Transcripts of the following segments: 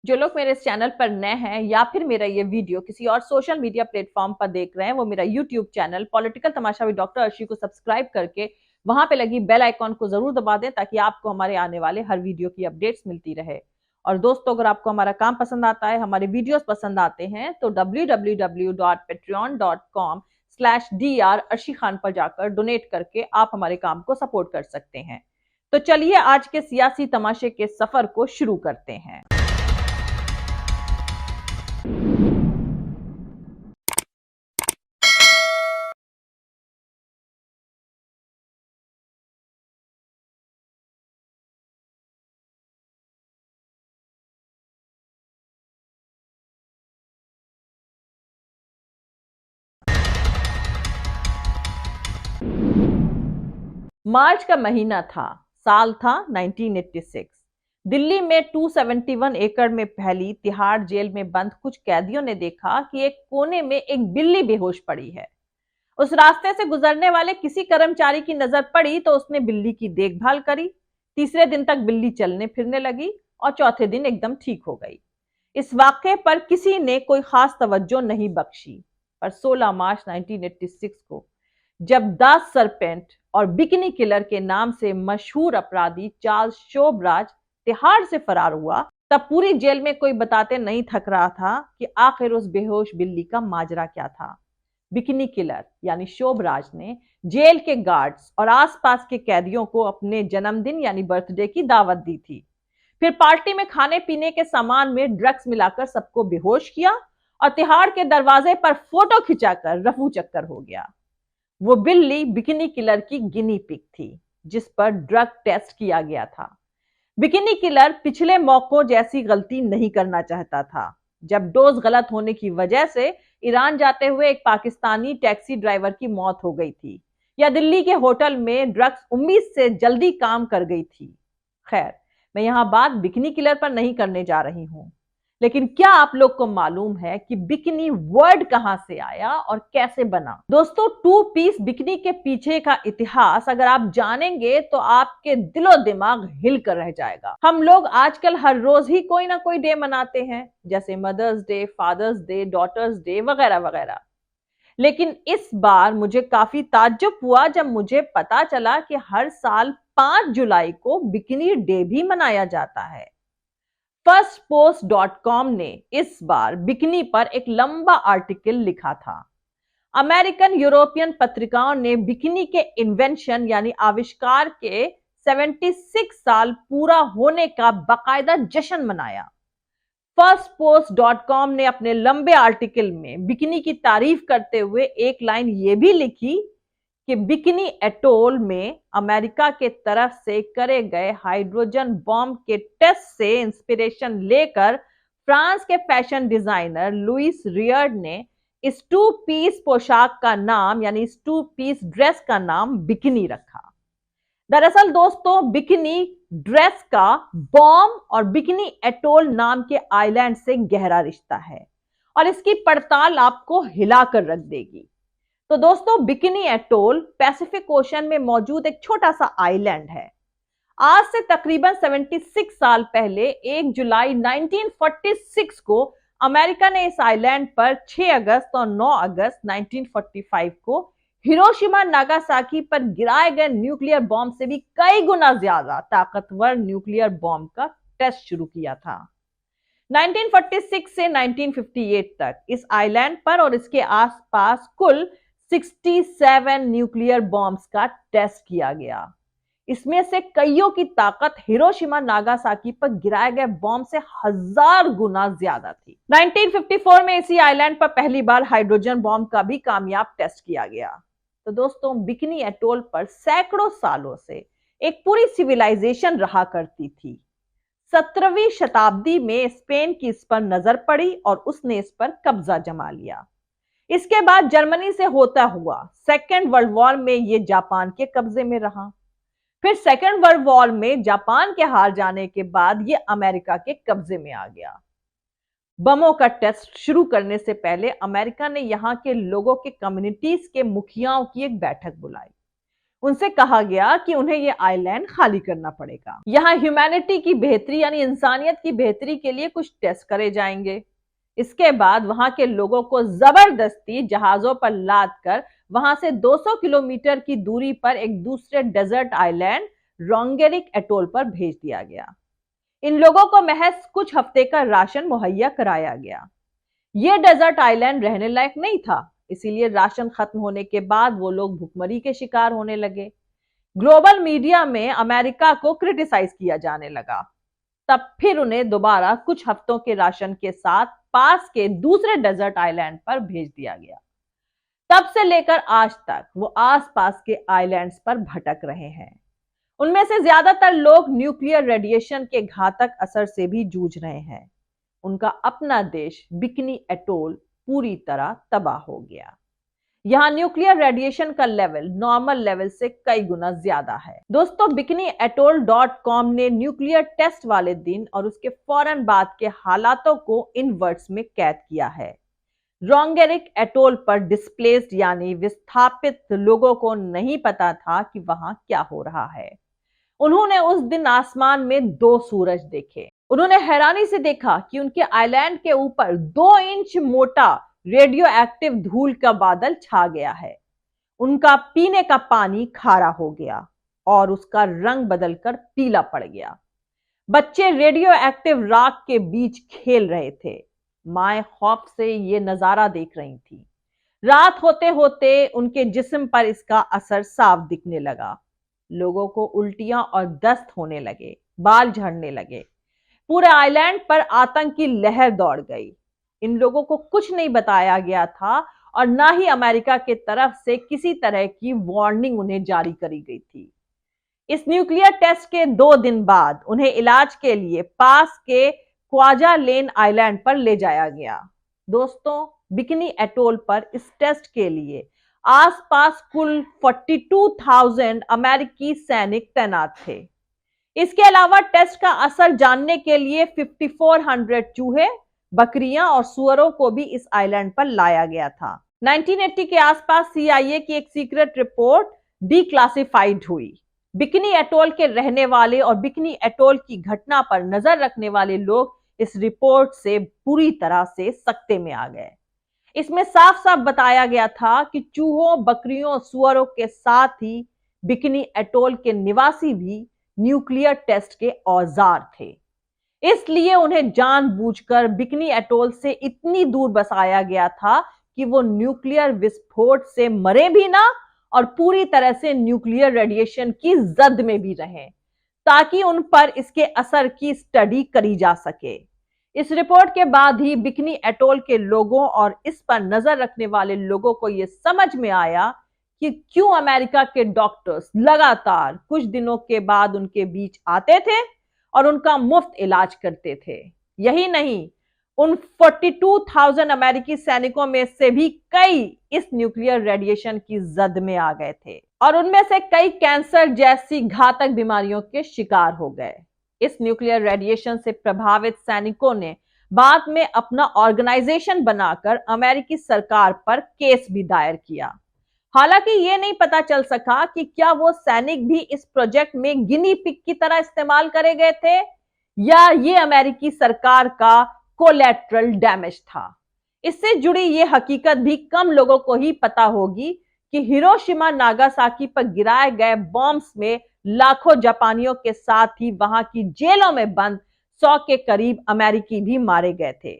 जो लोग मेरे इस चैनल पर नए हैं या फिर मेरा ये वीडियो किसी और सोशल मीडिया प्लेटफॉर्म पर देख रहे हैं, वो मेरा YouTube channel political Tamasha with doctor Arshi को सब्सक्राइब करके वहां पे लगी बेल आइकॉन को जरूर दबा दें ताकि आपको हमारे आने वाले हर वीडियो की अपडेट्स मिलती रहे। और दोस्तों, अगर आपको हमारा काम पसंद आता है, हमारे वीडियोस पसंद आते हैं, तो www.patreon.com/dr अर्शी खान पर जाकर डोनेट करके आप हमारे काम को सपोर्ट कर सकते हैं। तो चलिए आज के सियासी तमाशे के सफर को शुरू करते हैं। मार्च का महीना था, साल था 1986। दिल्ली में 271 एकड़ में फैली तिहाड़ जेल में बंद कुछ कैदियों ने देखा कि एक कोने में एक बिल्ली बेहोश पड़ी है। उस रास्ते से गुजरने वाले किसी कर्मचारी की नजर पड़ी तो उसने बिल्ली की देखभाल करी। तीसरे दिन तक बिल्ली चलने फिरने लगी और चौथे दिन एकदम ठीक हो गई। इस वाक्य पर किसी ने कोई खास तवज्जो नहीं बख्शी। पर 16 मार्च 1986 को जब द सरपेंट और बिकिनी किलर के नाम से मशहूर अपराधी चार्ल्स शोबराज तिहाड़ से फरार हुआ, तब पूरी जेल में कोई बताते नहीं थक रहा था कि आखिर उस बेहोश बिल्ली का माजरा क्या था। बिकिनी किलर यानी शोबराज ने जेल के गार्ड्स और आसपास के कैदियों को अपने जन्मदिन यानी बर्थडे की दावत दी थी। फिर पार्टी में खाने पीने के सामान में ड्रग्स मिलाकर सबको बेहोश किया और तिहाड़ के दरवाजे पर फोटो खिंचाकर रफू चक्कर हो गया। वो बिल्ली बिकिनी किलर की गिनी पिग थी जिस पर ड्रग टेस्ट किया गया था। बिकिनी किलर पिछले मौकों जैसी गलती नहीं करना चाहता था। जब डोज गलत होने की वजह से ईरान जाते हुए एक पाकिस्तानी टैक्सी ड्राइवर की मौत हो गई थी, या दिल्ली के होटल में ड्रग्स उम्मीद से जल्दी काम कर गई थी। खैर, मैं यहां बात बिकिनी किलर पर नहीं करने जा रही हूं, लेकिन क्या आप लोग को मालूम है कि बिकिनी वर्ड कहां से आया और कैसे बना? दोस्तों, टू पीस बिकिनी के पीछे का इतिहास अगर आप जानेंगे तो आपके दिलो दिमाग हिल कर रह जाएगा। हम लोग आजकल हर रोज ही कोई ना कोई डे मनाते हैं, जैसे mother's day, father's day, daughter's day वगैरह वगैरह। लेकिन इस बार मुझे काफी ताज्जुब हुआ जब मुझे पता चला कि हर साल 5 जुलाई को बिकिनी डे भी मनाया जाता है। फर्स्टपोस्ट.com ने इस बार बिकिनी पर एक लंबा आर्टिकल लिखा था। अमेरिकन यूरोपियन पत्रिकाओं ने बिकिनी के इन्वेंशन यानी आविष्कार के 76 साल पूरा होने का बाकायदा जश्न मनाया। फर्स्टपोस्ट.com ने अपने लंबे आर्टिकल में बिकिनी की तारीफ करते हुए एक लाइन यह भी लिखी कि बिकिनी एटोल में अमेरिका के तरफ से करे गए हाइड्रोजन बॉम्ब के टेस्ट से इंस्पिरेशन लेकर फ्रांस के फैशन डिजाइनर लुइस रियर्ड ने इस 2 पीस पोशाक का नाम यानी इस 2 पीस ड्रेस का नाम बिकिनी रखा। दरअसल दोस्तों, बिकिनी ड्रेस का बॉम्ब और बिकिनी एटोल नाम के आइलैंड से गहरा रिश्ता है और इसकी पड़ताल आपको हिलाकर रख देगी। तो दोस्तों, बिकिनी एटोल पैसिफिक ओशन में मौजूद एक छोटा सा आइलैंड है। आज से तकरीबन 76 साल पहले 1 जुलाई 1946 को अमेरिका ने इस आइलैंड पर 6 अगस्त और 9 अगस्त 1945 को हिरोशिमा नागासाकी पर गिराए गए न्यूक्लियर बॉम्ब से भी कई गुना ज्यादा ताकतवर न्यूक्लियर बॉम्ब का टेस्ट शुरू किया था। 1946 से 1958 तक इस आइलैंड पर और इसके आसपास कुल 67 न्यूक्लियर बॉम्ब्स का टेस्ट किया गया। इसमें से कईयों की ताकत हिरोशिमा नागासाकी पर गिराए गए बॉम्ब से 1000 गुना ज्यादा थी। 1954 में इसी आइलैंड पर पहली बार हाइड्रोजन बॉम्ब का भी कामयाब टेस्ट किया गया। तो दोस्तों, बिकिनी एटोल पर सैकड़ों सालों से एक पूरी सिविलाइजेशन रहा करती थी। 17वीं शताब्दी में स्पेन की इस पर नजर पड़ी और उसने इस पर कब्जा जमा लिया। इसके बाद जर्मनी से होता हुआ सेकेंड वर्ल्ड वॉर में यह जापान के कब्जे में रहा। फिर सेकेंड वर्ल्ड वॉर में जापान के हार जाने के बाद यह अमेरिका के कब्जे में आ गया। बमों का टेस्ट शुरू करने से पहले अमेरिका ने यहां के लोगों के कम्युनिटीज के मुखियाओं की एक बैठक बुलाई। उनसे कहा गया कि उन्हें यह आइलैंड खाली करना पड़ेगा। यहाँ ह्यूमैनिटी की बेहतरी यानी इंसानियत की बेहतरी के लिए कुछ टेस्ट करे जाएंगे। इसके बाद वहां के लोगों को जबरदस्ती जहाजों पर लाद कर वहां से 200 किलोमीटर की दूरी पर एक दूसरे डेजर्ट आइलैंड रोंगेरिक एटोल पर भेज दिया गया। इन लोगों को महज कुछ हफ्ते का राशन मुहैया कराया गया। यह डेजर्ट आइलैंड रहने लायक नहीं था, इसीलिए राशन खत्म होने के बाद वो लोग भुखमरी के शिकार होने लगे। ग्लोबल मीडिया में अमेरिका को क्रिटिसाइज किया जाने लगा। तब फिर उन्हें दोबारा कुछ हफ्तों के राशन के साथ पास के दूसरे डेजर्ट आइलैंड पर भेज दिया गया। तब से लेकर आज तक वो आसपास के आइलैंड्स पर भटक रहे हैं। उनमें से ज्यादातर लोग न्यूक्लियर रेडिएशन के घातक असर से भी जूझ रहे हैं। उनका अपना देश बिकनी एटोल पूरी तरह तबाह हो गया। यहाँ न्यूक्लियर रेडिएशन का लेवल नॉर्मल लेवल से कई गुना ज्यादा है। दोस्तों, bikiniatoll.com ने न्यूक्लियर टेस्ट वाले दिन और उसके फौरन बाद के हालातों को इन वर्ड्स में कैद किया है। रोंगेरिक एटोल पर डिस्प्लेस्ड यानी विस्थापित लोगों को नहीं पता था कि वहां क्या हो रहा है। उन्होंने उस दिन आसमान में 2 सूरज देखे। उन्होंने हैरानी से देखा कि उनके आइलैंड के ऊपर 2 इंच मोटा रेडियो एक्टिव धूल का बादल छा गया है। उनका पीने का पानी खारा हो गया और उसका रंग बदलकर पीला पड़ गया। बच्चे रेडियो एक्टिव राख के बीच खेल रहे थे। माए खौफ से ये नजारा देख रही थी। रात होते होते उनके जिस्म पर इसका असर साफ दिखने लगा। लोगों को उल्टियां और दस्त होने लगे, बाल झड़ने लगे। पूरे आइलैंड पर आतंक की लहर दौड़ गई। इन लोगों को कुछ नहीं बताया गया था और ना ही अमेरिका के तरफ से किसी तरह की वार्निंग उन्हें जारी करी गई थी। इस न्यूक्लियर टेस्ट के 2 दिन बाद उन्हें इलाज के लिए पास के क्वाजालेन आइलैंड पर ले जाया गया। दोस्तों, बिकनी एटोल पर इस टेस्ट के लिए आसपास कुल 42,000 अमेरिकी सैनिक तैनात थे। इसके अलावा टेस्ट का असर जानने के लिए 5400 चूहे, बकरियां और सुअरों को भी इस आइलैंड पर लाया गया था। 1980 के आसपास CIA की एक सीक्रेट रिपोर्ट डिक्लासिफाइड हुई। बिकनी एटोल के रहने वाले और बिकनी एटोल की घटना पर नजर रखने वाले लोग इस रिपोर्ट से पूरी तरह से सकते में आ गए। इसमें साफ साफ बताया गया था कि चूहों, बकरियों, सुअरों के साथ ही बिकनी एटोल के निवासी भी न्यूक्लियर टेस्ट के औजार थे। इसलिए उन्हें जानबूझकर बिकनी एटोल से इतनी दूर बसाया गया था कि वो न्यूक्लियर विस्फोट से मरे भी ना और पूरी तरह से न्यूक्लियर रेडिएशन की जद में भी रहें, ताकि उन पर इसके असर की स्टडी करी जा सके। इस रिपोर्ट के बाद ही बिकनी एटोल के लोगों और इस पर नजर रखने वाले लोगों को यह समझ में आया कि क्यों अमेरिका के डॉक्टर्स लगातार कुछ दिनों के बाद उनके बीच आते थे और उनका मुफ्त इलाज करते थे। यही नहीं, उन 42,000 अमेरिकी सैनिकों में से भी कई इस न्यूक्लियर रेडिएशन की जद में आ गए थे और उनमें से कई कैंसर जैसी घातक बीमारियों के शिकार हो गए। इस न्यूक्लियर रेडिएशन से प्रभावित सैनिकों ने बाद में अपना ऑर्गेनाइजेशन बनाकर अमेरिकी सरकार पर केस भी दायर किया। हालांकि ये नहीं पता चल सका कि क्या वो सैनिक भी इस प्रोजेक्ट में गिनी पिग की तरह इस्तेमाल करे गए थे या ये अमेरिकी सरकार का कोलैटरल डैमेज था। इससे जुड़ी ये हकीकत भी कम लोगों को ही पता होगी कि हिरोशिमा नागासाकी पर गिराए गए बॉम्ब्स में लाखों जापानियों के साथ ही वहां की जेलों में बंद 100 के करीब अमेरिकी भी मारे गए थे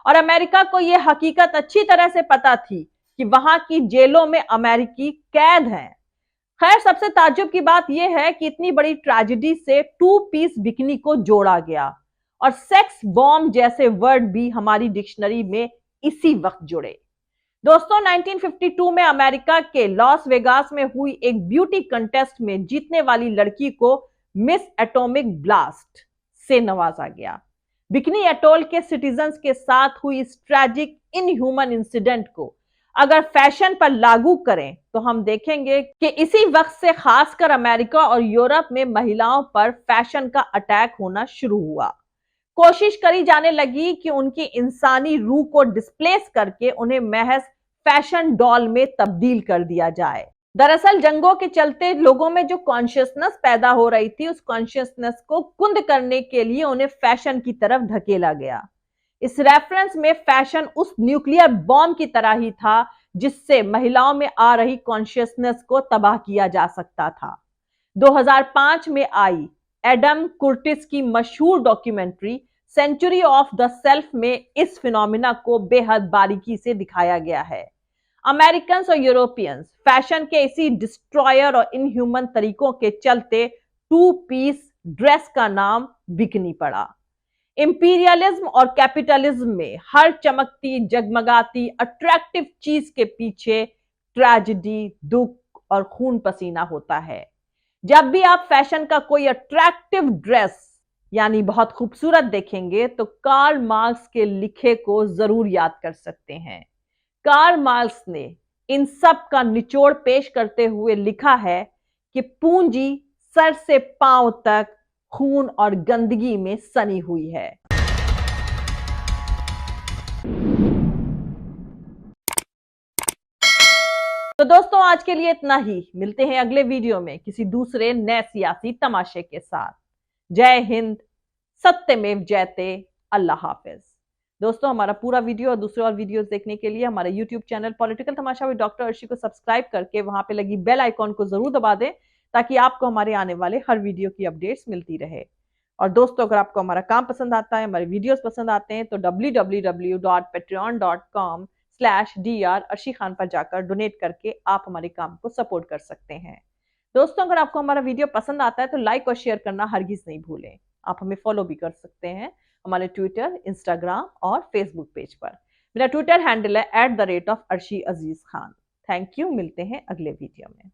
और अमेरिका को यह हकीकत अच्छी तरह से पता थी कि वहां की जेलों में अमेरिकी कैद हैं। खैर, सबसे ताज्जुब की बात यह है कि इतनी बड़ी ट्रेजेडी से 2 पीस बिकनी को जोड़ा गया और सेक्स बॉम्ब जैसे वर्ड भी हमारी डिक्शनरी में इसी वक्त जुड़े। दोस्तों, 1952 में अमेरिका के लॉस वेगास में हुई एक ब्यूटी कंटेस्ट में जीतने वाली लड़की को मिस एटॉमिक ब्लास्ट से नवाजा गया। बिकनी एटोल के सिटीजन्स के साथ हुई इस ट्रैजिक इनह्यूमन इंसिडेंट को अगर फैशन पर लागू करें तो हम देखेंगे कि इसी वक्त से खासकर अमेरिका और यूरोप में महिलाओं पर फैशन का अटैक होना शुरू हुआ। कोशिश करी जाने लगी कि उनकी इंसानी रूह को डिस्प्लेस करके उन्हें महज फैशन डॉल में तब्दील कर दिया जाए। दरअसल जंगों के चलते लोगों में जो कॉन्शियसनेस पैदा हो रही थी, उस कॉन्शियसनेस को कुंद करने के लिए उन्हें फैशन की तरफ धकेला गया। इस रेफरेंस में फैशन उस न्यूक्लियर बॉम्ब की तरह ही था जिससे महिलाओं में आ रही कॉन्शियसनेस को तबाह किया जा सकता था। 2005 में आई एडम कुर्टिस की मशहूर documentary century of the self में इस फिनोमिना को बेहद बारीकी से दिखाया गया है। अमेरिकन और यूरोपियंस फैशन के इसी डिस्ट्रॉयर और इनह्यूमन तरीकों के चलते टू पीस ड्रेस का नाम बिकनी पड़ा। इंपीरियलिज्म और कैपिटलिज्म में हर चमकती, जगमगाती, अट्रैक्टिव चीज के पीछे ट्रेजेडी, दुख और खून पसीना होता है। जब भी आप फैशन का कोई अट्रैक्टिव ड्रेस यानी बहुत खूबसूरत देखेंगे तो कार्ल मार्क्स के लिखे को जरूर याद कर सकते हैं। कार्ल मार्क्स ने इन सब का निचोड़ पेश करते हुए लिखा है कि पूंजी सर से पांव तक खून और गंदगी में सनी हुई है। तो दोस्तों आज के लिए इतना ही। मिलते हैं अगले वीडियो में किसी दूसरे नए सियासी तमाशे के साथ। जय हिंद, सत्यमेव जयते, अल्लाह हाफिज। दोस्तों हमारा पूरा वीडियो और दूसरे और वीडियोस देखने के लिए हमारे YouTube channel political Tamasha with doctor Arshi को सब्सक्राइब करके वहां पे लगी बेल आइकॉन को जरूर दबा दें ताकि आपको हमारे आने वाले हर वीडियो की अपडेट्स मिलती रहे। और दोस्तों अगर आपको हमारा काम पसंद आता है, हमारे वीडियोस पसंद आते हैं तो www.patreon.com/dr अर्शी खान पर जाकर डोनेट करके आप हमारे काम को सपोर्ट कर सकते हैं। दोस्तों अगर आपको हमारा वीडियो पसंद आता है तो लाइक और शेयर करना हरगिज नहीं भूलें। आप हमें फॉलो भी कर सकते हैं हमारे ट्विटर, इंस्टाग्राम और फेसबुक पेज पर। मेरा ट्विटर हैंडल है @अर्शी अजीज खान। Thank you. मिलते हैं अगले वीडियो में।